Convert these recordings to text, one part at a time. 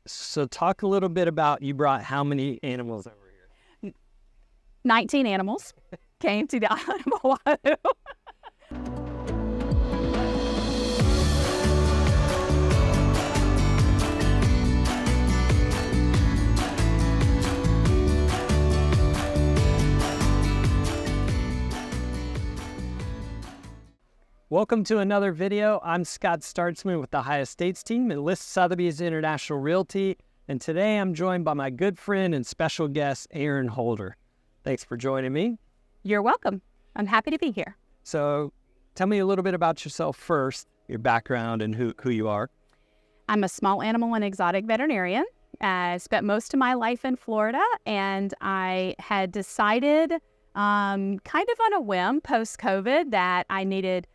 So talk a little bit about, you brought how many animals over here? 19 animals came to the island of Oahu. Welcome to another video. I'm Scott Startsman with the Aloha State team at Sotheby's International Realty, and today I'm joined by my good friend and special guest, Erin Holder. Thanks for joining me. You're welcome. I'm happy to be here. So tell me a little bit about yourself first, your background and who you are. I'm a small animal and exotic veterinarian. I spent most of my life in Florida, and I had decided kind of on a whim post-COVID that I needed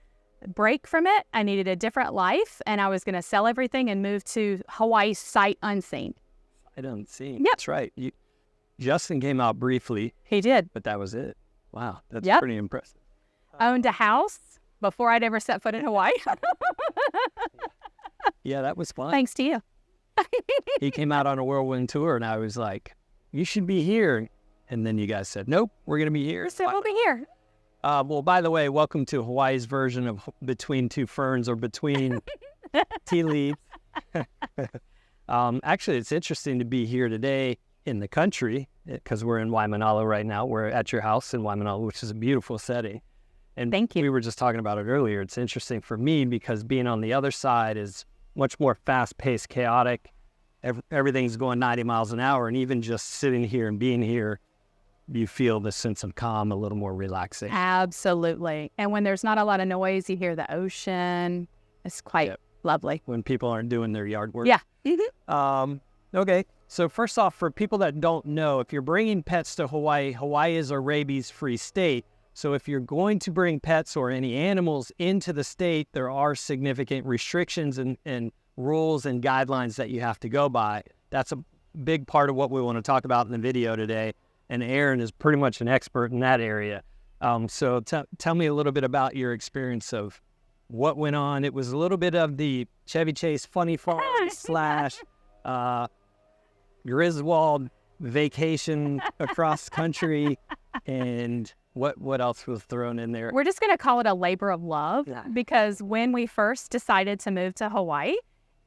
break from it. I needed a different life, and I was going to sell everything and move to Hawaii sight unseen. Sight unseen. Yep. That's right. Justin came out briefly. He did. But that was it. Wow. That's Yep. pretty impressive. Owned a house before I'd ever set foot in Hawaii. Yeah, that was fun. Thanks to you. He came out on a whirlwind tour, and I was like, you should be here. And then you guys said, nope, we're going to be here. So we'll be here. Well, by the way, welcome to Hawaii's version of Between Two Ferns, or Between Tea Leaves. Actually, it's interesting to be here today in the country because we're in Waimanalo right now. We're at your house in Waimanalo, which is a beautiful setting. And Thank you. We were just talking about it earlier. It's interesting for me because being on the other side is much more fast-paced, chaotic. Everything's going 90 miles an hour, and even just sitting here and being here, you feel the sense of calm, a little more relaxing. Absolutely. And when there's not a lot of noise, you hear the ocean. It's quite lovely. When people aren't doing their yard work. Yeah. Mm-hmm. Okay. So first off, for people that don't know, if you're bringing pets to Hawaii, Hawaii is a rabies-free state. So if you're going to bring pets or any animals into the state, there are significant restrictions and rules and guidelines that you have to go by. That's a big part of what we want to talk about in the video today. And Erin is pretty much an expert in that area. So tell me a little bit about your experience of what went on. It was a little bit of the Chevy Chase funny farm / Griswold vacation across country, and what else was thrown in there? We're just going to call it a labor of love because when we first decided to move to Hawaii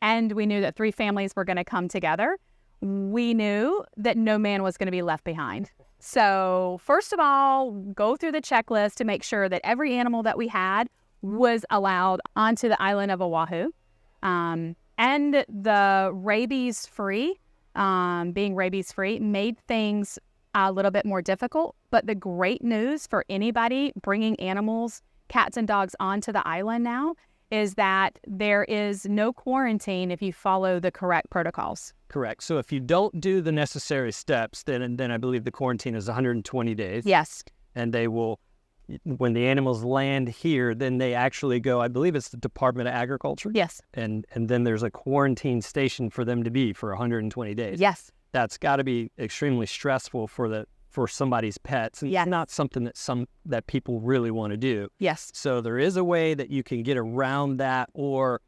and we knew that 3 families were going to come together, we knew that no man was going to be left behind. So first of all, go through the checklist to make sure that every animal that we had was allowed onto the island of Oahu. And the rabies-free, being rabies-free, made things a little bit more difficult. But the great news for anybody bringing animals, cats and dogs onto the island now is that there is no quarantine if you follow the correct protocols. Correct. So if you don't do the necessary steps, then I believe the quarantine is 120 days. Yes. And they will, when the animals land here, then they actually go, I believe it's the Department of Agriculture. Yes. And then there's a quarantine station for them to be for 120 days. Yes. That's got to be extremely stressful for somebody's pets. And It's not something that people really want to do. Yes. So there is a way that you can get around that, or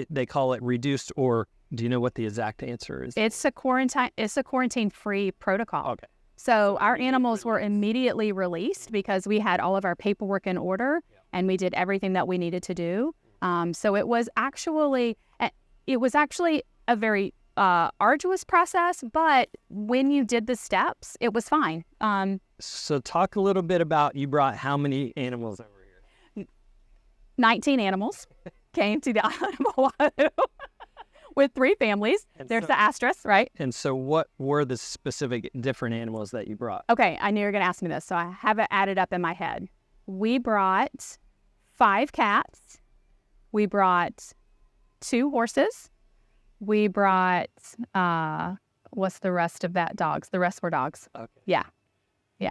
they call it reduced, or do you know what the exact answer is? It's a quarantine-free protocol. Okay. So our animals were immediately released because we had all of our paperwork in order and we did everything that we needed to do. So it was actually a very arduous process, but when you did the steps, it was fine. So talk a little bit about, you brought how many animals over here? 19 animals came to the island of Oahu with 3 families. There's the asterisk, right? And so what were the specific different animals that you brought? Okay, I knew you were going to ask me this, so I have it added up in my head. We brought 5 cats. We brought 2 horses. We brought, what's the rest of that? Dogs. The rest were dogs. Okay. Yeah. We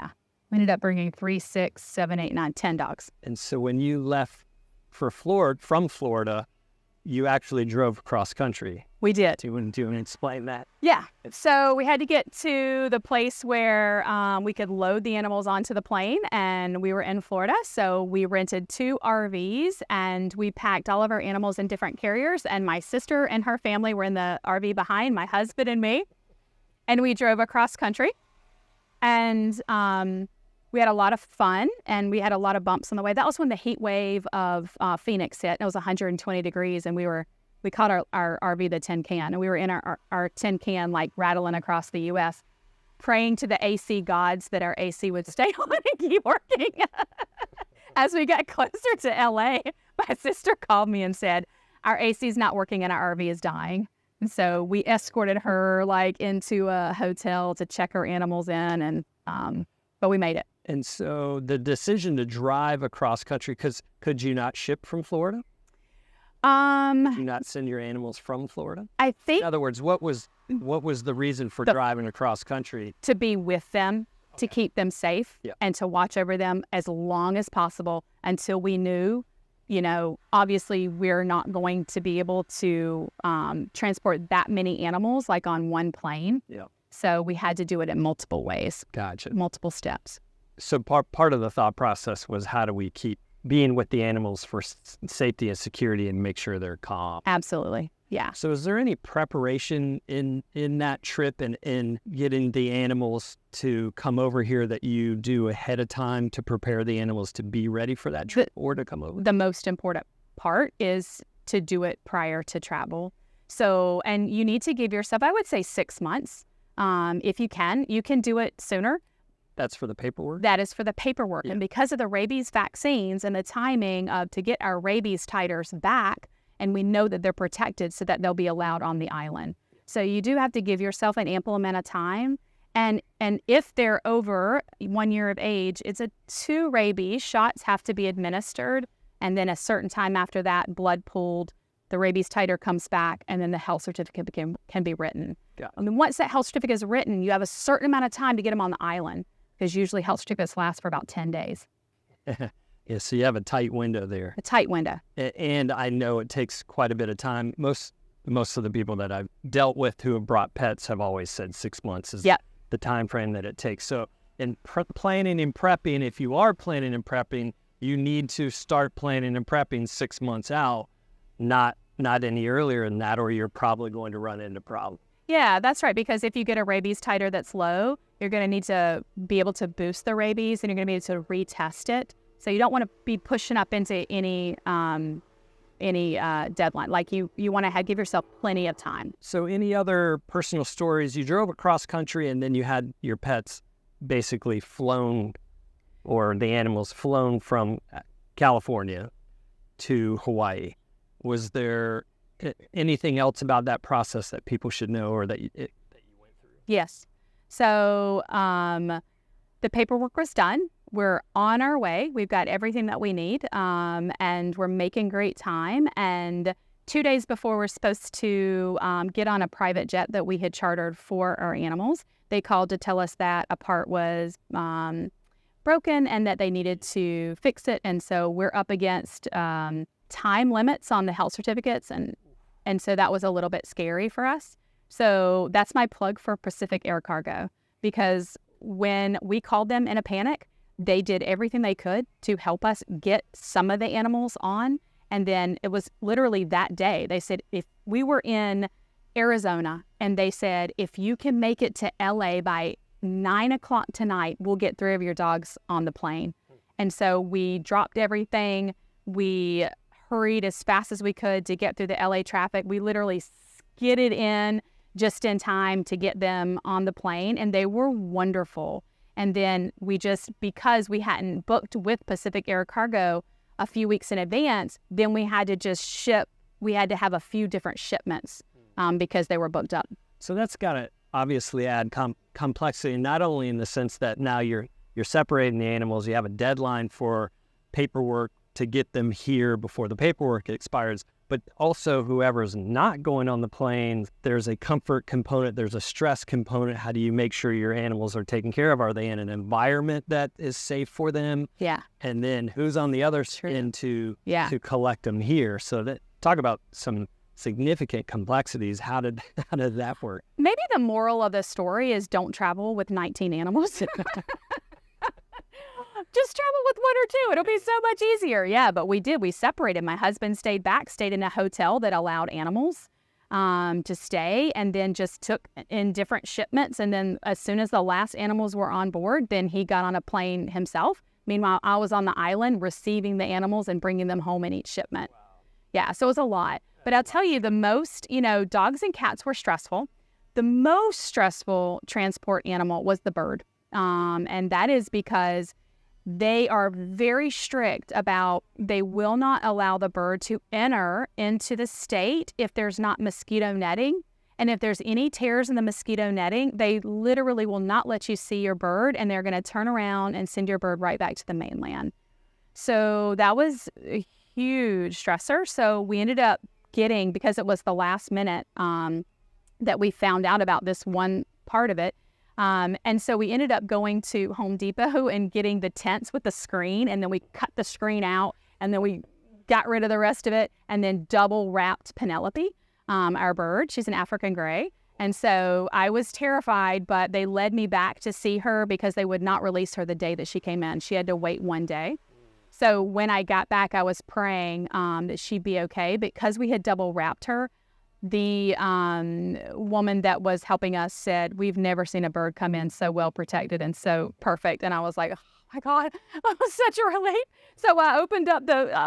ended up bringing 3, 6, 7, 8, 9, 10 dogs. And so when you left from Florida, you actually drove cross country. We did. Do you want to explain that? Yeah. So we had to get to the place where we could load the animals onto the plane, and we were in Florida. So we rented 2 RVs, and we packed all of our animals in different carriers. And my sister and her family were in the RV behind, my husband and me. And we drove across country. And we had a lot of fun, and we had a lot of bumps on the way. That was when the heat wave of Phoenix hit. It was 120 degrees, and we called our RV the tin can, and we were in our tin can, like rattling across the U.S., praying to the AC gods that our AC would stay on and keep working. As we got closer to L.A., my sister called me and said, our AC is not working and our RV is dying. And so we escorted her like into a hotel to check her animals in, and but we made it. And so the decision to drive across country, because could you not ship from Florida? Could you not send your animals from Florida? I think. In other words, what was the reason for driving across country? To be with them, to keep them safe, and to watch over them as long as possible until we knew, obviously we're not going to be able to transport that many animals like on one plane. Yeah. So we had to do it in multiple ways. Gotcha. Multiple steps. So part of the thought process was, how do we keep being with the animals for safety and security and make sure they're calm? Absolutely. Yeah. So is there any preparation in that trip and in getting the animals to come over here that you do ahead of time to prepare the animals to be ready for that trip or to come over? The most important part is to do it prior to travel. So, and you need to give yourself, I would say 6 months. If you can do it sooner. That's for the paperwork? That is for the paperwork. Yeah. And because of the rabies vaccines and the timing to get our rabies titers back, and we know that they're protected so that they'll be allowed on the island. So you do have to give yourself an ample amount of time. And if they're over 1 year of age, it's 2 rabies shots have to be administered. And then a certain time after that, blood pooled, the rabies titer comes back, and then the health certificate can be written. I mean, once that health certificate is written, you have a certain amount of time to get them on the island, because usually health certificates last for about 10 days. Yeah, so you have a tight window there. A tight window. And I know it takes quite a bit of time. Most of the people that I've dealt with who have brought pets have always said 6 months is the time frame that it takes. So in planning and prepping, if you are planning and prepping, you need to start planning and prepping 6 months out, not any earlier than that, or you're probably going to run into problems. Yeah, that's right. Because if you get a rabies titer that's low, you're going to need to be able to boost the rabies, and you're going to be able to retest it. So you don't want to be pushing up into any deadline. Like you want to give yourself plenty of time. So any other personal stories? You drove across country, and then you had your pets basically flown, or the animals flown from California to Hawaii. Was there anything else about that process that people should know, or that you went through? Yes. So the paperwork was done. We're on our way. We've got everything that we need, and we're making great time. And 2 days before we're supposed to get on a private jet that we had chartered for our animals, they called to tell us that a part was broken and that they needed to fix it. And so we're up against time limits on the health certificates, and so that was a little bit scary for us. So that's my plug for Pacific Air Cargo, because when we called them in a panic, they did everything they could to help us get some of the animals on. And then it was literally that day. They said, if we were in Arizona, and they said, if you can make it to LA by 9 o'clock tonight, we'll get 3 of your dogs on the plane. And so we dropped everything. We hurried as fast as we could to get through the LA traffic. We literally skidded in just in time to get them on the plane, and they were wonderful. And then because we hadn't booked with Pacific Air Cargo a few weeks in advance, then we had to just ship. We had to have a few different shipments because they were booked up. So that's got to obviously add complexity, not only in the sense that now you're separating the animals, you have a deadline for paperwork to get them here before the paperwork expires, but also whoever's not going on the plane, there's a comfort component, there's a stress component. How do you make sure your animals are taken care of? Are they in an environment that is safe for them? Yeah. And then who's on the other end to collect them here? So that talk about some significant complexities. How did that work? Maybe the moral of the story is don't travel with 19 animals. Just travel with one or two. It'll be so much easier. Yeah, but we did. We separated. My husband stayed in a hotel that allowed animals to stay, and then just took in different shipments. And then as soon as the last animals were on board, then he got on a plane himself. Meanwhile, I was on the island receiving the animals and bringing them home in each shipment. Wow. Yeah, so it was a lot. But I'll tell you, the most, dogs and cats were stressful. The most stressful transport animal was the bird. And that is because they are very strict about, they will not allow the bird to enter into the state if there's not mosquito netting. And if there's any tears in the mosquito netting, they literally will not let you see your bird, and they're going to turn around and send your bird right back to the mainland. So that was a huge stressor. So we ended up getting, because it was the last minute that we found out about this one part of it. And so we ended up going to Home Depot and getting the tents with the screen, and then we cut the screen out, and then we got rid of the rest of it, and then double wrapped Penelope, our bird. She's an African gray. And so I was terrified, but they led me back to see her because they would not release her the day that she came in. She had to wait one day. So when I got back, I was praying that she'd be okay. Because we had double wrapped her, the woman that was helping us said, we've never seen a bird come in so well protected and so perfect. And I was like, oh my God, that was such a relief. So I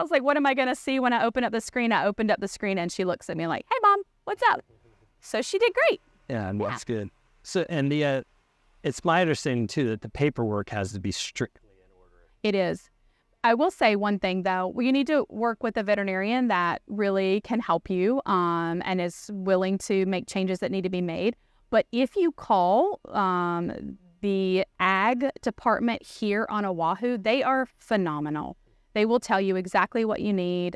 was like, what am I going to see when I open up the screen? I opened up the screen, and she looks at me like, hey, Mom, what's up? So she did great. Yeah, and that's good. So, and it's my understanding too that the paperwork has to be strictly in order. It is. I will say one thing though, you need to work with a veterinarian that really can help you and is willing to make changes that need to be made. But if you call the ag department here on Oahu, they are phenomenal. They will tell you exactly what you need.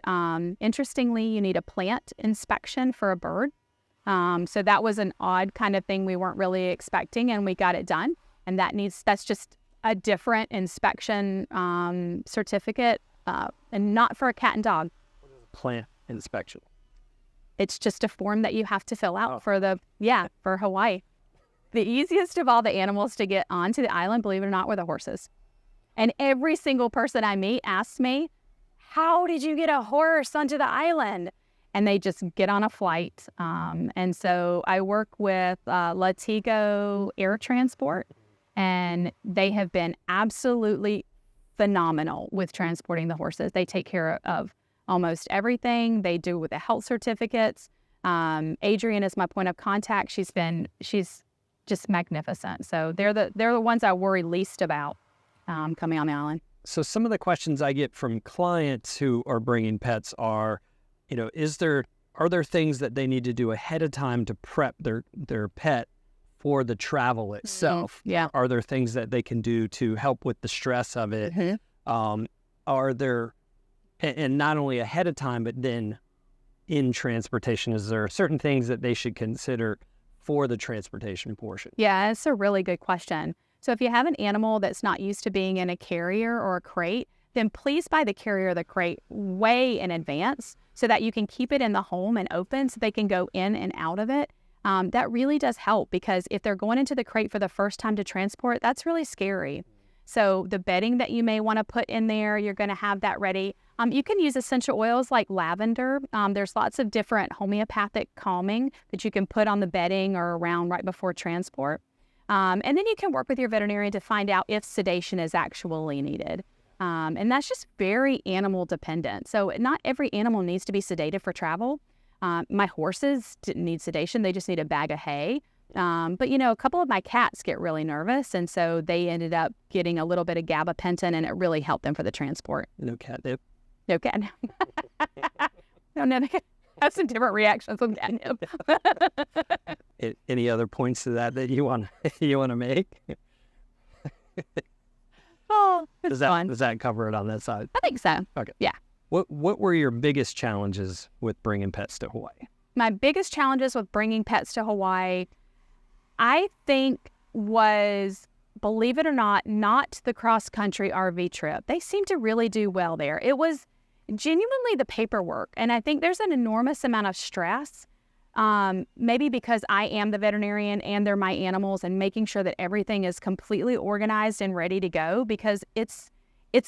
Interestingly, you need a plant inspection for a bird. So that was an odd kind of thing we weren't really expecting, and we got it done. And that's just a different inspection certificate, and not for a cat and dog. What is a plant inspection? It's just a form that you have to fill out for Hawaii. The easiest of all the animals to get onto the island, believe it or not, were the horses. And every single person I meet asks me, how did you get a horse onto the island? And they just get on a flight. And so I work with Latigo Air Transport, and they have been absolutely phenomenal with transporting the horses. They take care of almost everything. They do with the health certificates. Adrian is my point of contact. She's just magnificent. So they're the ones I worry least about coming on the island. So some of the questions I get from clients who are bringing pets are, are there things that they need to do ahead of time to prep their pet for the travel itself? Mm-hmm. Yeah. Are there things that they can do to help with the stress of it? Mm-hmm. Are there, and not only ahead of time, but then in transportation, is there certain things that they should consider for the transportation portion? Yeah, it's a really good question. So if you have an animal that's not used to being in a carrier or a crate, then please buy the carrier or the crate way in advance so that you can keep it in the home and open so they can go in and out of it. That really does help, because if they're going into the crate for the first time to transport, that's really scary. So the bedding that you may want to put in there, you're going to have that ready. You can use essential oils like lavender. There's lots of different homeopathic calming that you can put on the bedding or around right before transport. And then you can work with your veterinarian to find out if sedation is actually needed. And that's just very animal dependent. So not every animal needs to be sedated for travel. My horses didn't need sedation. They just need a bag of hay. But, a couple of my cats get really nervous. And so they ended up getting a little bit of gabapentin, and it really helped them for the transport. No catnip? No catnip. No, they have some different reactions with catnip. Any other points to that you want to make? Oh, does that cover it on that side? I think so. Okay. Yeah. What were your biggest challenges with bringing pets to Hawaii? My biggest challenges with bringing pets to Hawaii, I think, was, believe it or not the cross-country RV trip. They seemed to really do well there. It was Genuinely the paperwork. And I think there's an enormous amount of stress, maybe because I am the veterinarian and they're my animals, and making sure that everything is completely organized and ready to go, because it's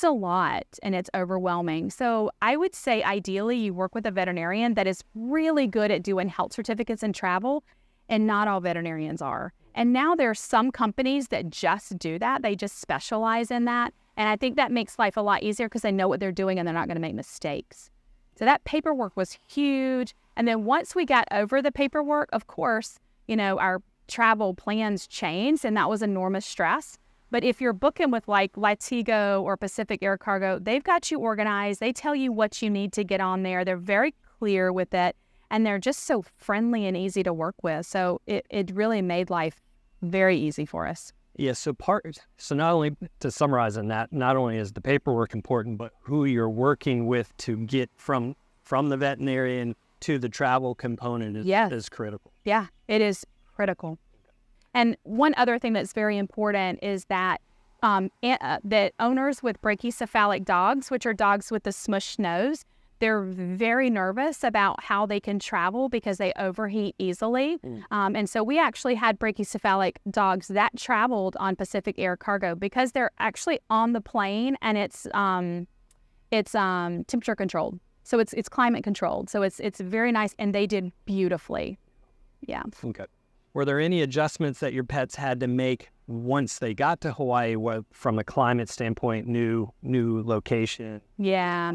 a lot and it's overwhelming. So I would say ideally you work with a veterinarian that is really good at doing health certificates and travel, and not all veterinarians are. And now there are some companies that just do that. They just specialize in that. And I think that makes life a lot easier because they know what they're doing and they're not going to make mistakes. So that paperwork was huge. And then once we got over the paperwork, of course, our travel plans changed, and that was enormous stress. But if you're booking with like Latigo or Pacific Air Cargo, they've got you organized. They tell you what you need to get on there. They're very clear with it, and they're just so friendly and easy to work with. So it really made life very easy for us. Yeah, so not only, to summarize on that, not only is the paperwork important, but who you're working with to get from the veterinarian to the travel component is critical. Yeah, it is critical. And one other thing that's very important is that that owners with brachycephalic dogs, which are dogs with the smushed nose, they're very nervous about how they can travel because they overheat easily. And so we actually had brachycephalic dogs that traveled on Pacific Air Cargo because they're actually on the plane, and it's temperature controlled. So it's climate controlled. So it's very nice, and they did beautifully. Yeah. Okay. Were there any adjustments that your pets had to make once they got to Hawaii, from a climate standpoint, new location? Yeah.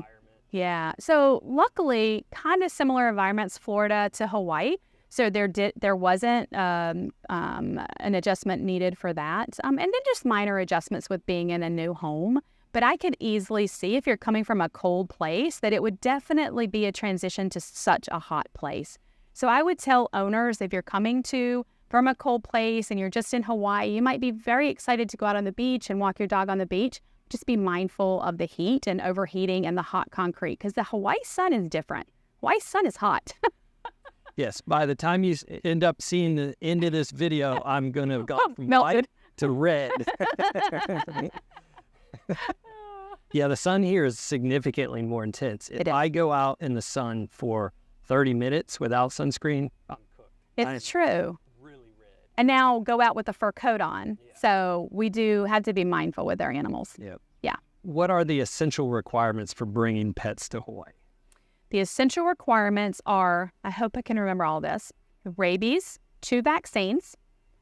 Yeah. So luckily, kind of similar environments, Florida to Hawaii. So there wasn't an adjustment needed for that. And then just minor adjustments with being in a new home. But I could easily see, if you're coming from a cold place, that it would definitely be a transition to such a hot place. So I would tell owners, if you're coming from a cold place and you're just in Hawaii, you might be very excited to go out on the beach and walk your dog on the beach. Just be mindful of the heat and overheating and the hot concrete, because the Hawaii sun is different. Hawaii sun is hot. Yes. By the time you end up seeing the end of this video, I'm going to go from melted white to red. Yeah, the sun here is significantly more intense. If I go out in the sun for 30 minutes without sunscreen, I'm cooked. It's true. Really red. And now go out with a fur coat on. Yeah. So we do have to be mindful with our animals. Yep. Yeah. What are the essential requirements for bringing pets to Hawaii? The essential requirements are, I hope I can remember all this, rabies, 2 vaccines,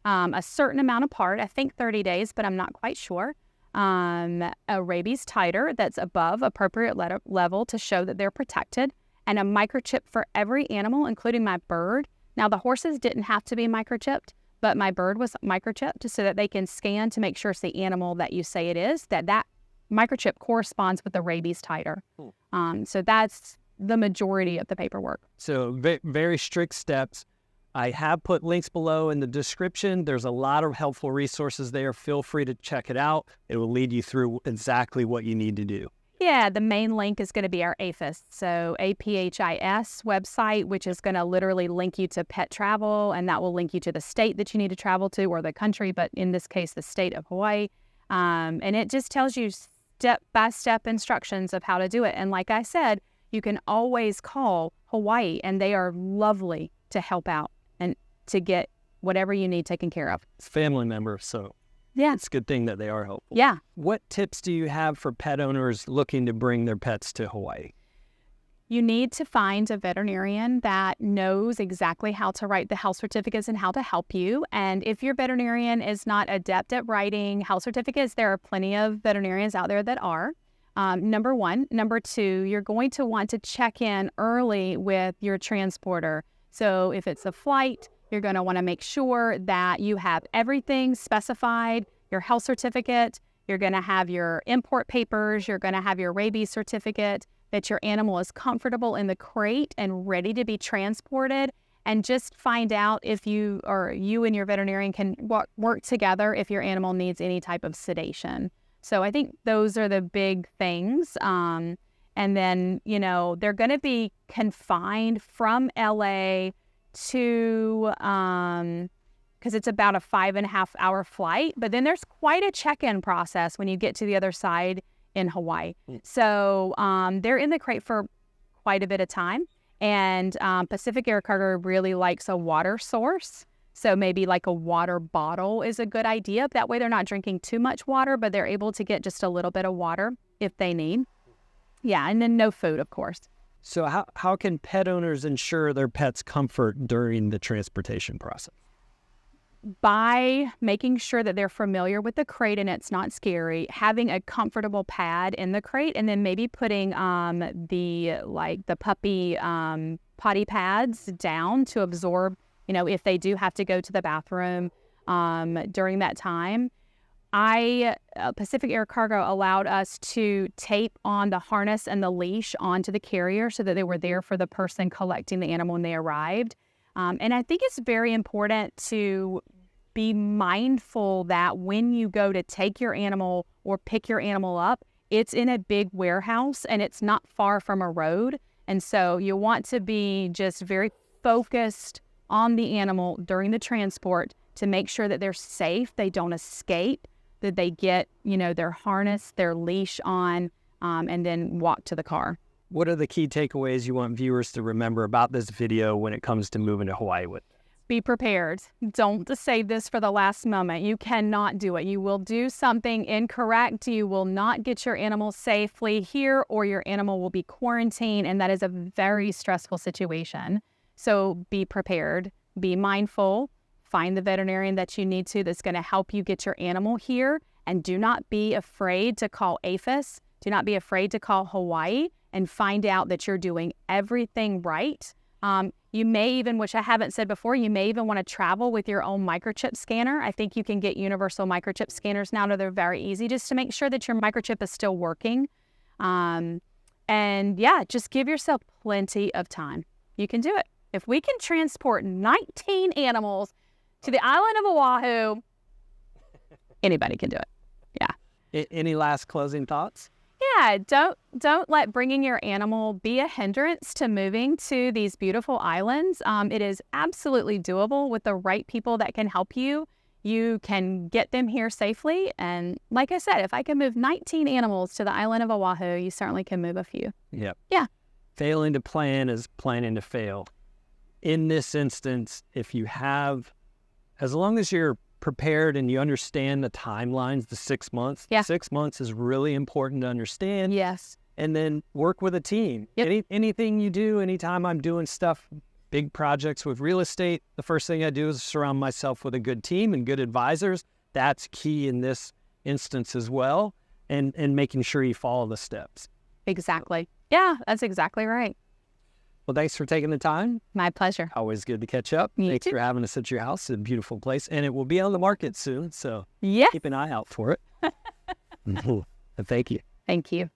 a certain amount apart, I think 30 days, but I'm not quite sure. A rabies titer that's above appropriate level to show that they're protected, and a microchip for every animal, including my bird. Now, the horses didn't have to be microchipped, but my bird was microchipped so that they can scan to make sure it's the animal that you say it is, that microchip corresponds with the rabies titer. So that's the majority of the paperwork. So very strict steps. I have put links below in the description. There's a lot of helpful resources there. Feel free to check it out. It will lead you through exactly what you need to do. Yeah, the main link is going to be our APHIS, so APHIS website, which is going to literally link you to pet travel, and that will link you to the state that you need to travel to, or the country, but in this case, the state of Hawaii. And it just tells you step-by-step instructions of how to do it. And like I said, you can always call Hawaii, and they are lovely to help out and to get whatever you need taken care of. It's family members, so yeah, it's a good thing that they are helpful. Yeah. What tips do you have for pet owners looking to bring their pets to Hawaii? You need to find a veterinarian that knows exactly how to write the health certificates and how to help you. And if your veterinarian is not adept at writing health certificates, there are plenty of veterinarians out there that are. Number one. Number two, you're going to want to check in early with your transporter. So if it's a flight, you're going to want to make sure that you have everything specified, your health certificate, you're going to have your import papers, you're going to have your rabies certificate, that your animal is comfortable in the crate and ready to be transported, and just find out if you and your veterinarian can work together if your animal needs any type of sedation. So I think those are the big things. And then, they're going to be confined from LA to, because it's about a 5.5 hour flight, but then there's quite a check-in process when you get to the other side in Hawaii. So they're in the crate for quite a bit of time. And Pacific Air Cargo really likes a water source. So maybe like a water bottle is a good idea. That way they're not drinking too much water, but they're able to get just a little bit of water if they need. Yeah, and then no food, of course. So how can pet owners ensure their pet's comfort during the transportation process? By making sure that they're familiar with the crate and it's not scary, having a comfortable pad in the crate, and then maybe putting the puppy potty pads down to absorb, if they do have to go to the bathroom during that time. Pacific Air Cargo allowed us to tape on the harness and the leash onto the carrier so that they were there for the person collecting the animal when they arrived. And I think it's very important to be mindful that when you go to take your animal or pick your animal up, it's in a big warehouse and it's not far from a road. And so you want to be just very focused on the animal during the transport to make sure that they're safe, they don't escape, that they get, their harness, their leash on, and then walk to the car. What are the key takeaways you want viewers to remember about this video when it comes to moving to Hawaii with? Be prepared. Don't save this for the last moment. You cannot do it. You will do something incorrect. You will not get your animal safely here, or your animal will be quarantined, and that is a very stressful situation. So be prepared. Be mindful. Find the veterinarian that you need to that's going to help you get your animal here, and do not be afraid to call APHIS. Do not be afraid to call Hawaii and find out that you're doing everything right. You may even, which I haven't said before, you may even want to travel with your own microchip scanner. I think you can get universal microchip scanners now that they're very easy, just to make sure that your microchip is still working. And yeah, just give yourself plenty of time. You can do it. If we can transport 19 animals to the island of Oahu, anybody can do it. Yeah. Any last closing thoughts? Yeah, don't let bringing your animal be a hindrance to moving to these beautiful islands. It is absolutely doable with the right people that can help you. You can get them here safely. And like I said, if I can move 19 animals to the island of Oahu, you certainly can move a few. Yep. Yeah. Failing to plan is planning to fail. In this instance, as long as you're prepared and you understand the timelines, the 6 months. Yeah. 6 months is really important to understand. Yes. And then work with a team. Yep. Anything you do, anytime I'm doing stuff, big projects with real estate, the first thing I do is surround myself with a good team and good advisors. That's key in this instance as well. And making sure you follow the steps. Exactly. Yeah, that's exactly right. Well, thanks for taking the time. My pleasure. Always good to catch up. You Thanks too. for having us at your house. It's a beautiful place. And it will be on the market soon, so Yeah. keep an eye out for it. Thank you. Thank you.